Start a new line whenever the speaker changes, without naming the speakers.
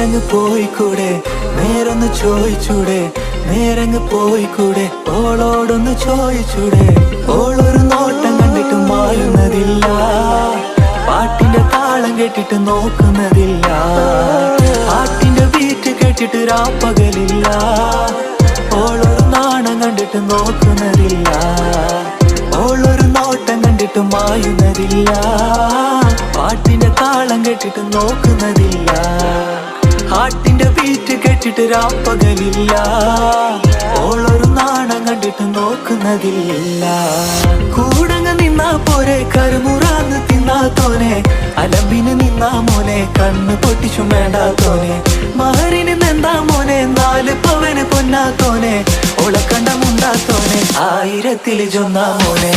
നേരങ്ങ് പോയിക്കൂടെ, നേരൊന്ന് ചോദിച്ചൂടെ, നേരങ്ങ് പോയിക്കൂടെ, ഓളോടൊന്ന് ചോദിച്ചൂടെ. ഓളൊരു നോട്ടം കണ്ടിട്ട് മായുന്നതില്ല, പാട്ടിന്റെ താളം കേട്ടിട്ട് നോക്കുന്നതില്ല, പാട്ടിന്റെ ബീറ്റ് കേട്ടിട്ട് രാപ്പകലില്ല. ഓളൊരു നാണം കണ്ടിട്ട് നോക്കുന്നതില്ല, ഓളൊരു നോട്ടം കണ്ടിട്ട് മായുന്നതില്ല, പാട്ടിന്റെ താളം കേട്ടിട്ട് നോക്കുന്നതില്ല, ഹാട്ടിന്റെ ബീറ്റ് കേട്ടിട്ട് രാപ്പകലില്ല. ഓളൊരു നാണം കണ്ടിട്ട് നോക്കുന്നതില്ല. കൂടങ്ങ് നിന്നാ പോരെ, കരുമുറാന്ന് തിന്നാത്തോനെ, അലമ്പിന് നിന്നാ മോനെ, കണ്ണ് പൊട്ടിച്ചും വേണ്ടാത്തോനെ, മഹറിന് നിന്നാ മോനെ, 4 പവന് പൊന്നാത്തോനെ, ഓളെ കണ്ട മുണ്ടാത്തോനെ, 1000-ൽ 1 മോനെ.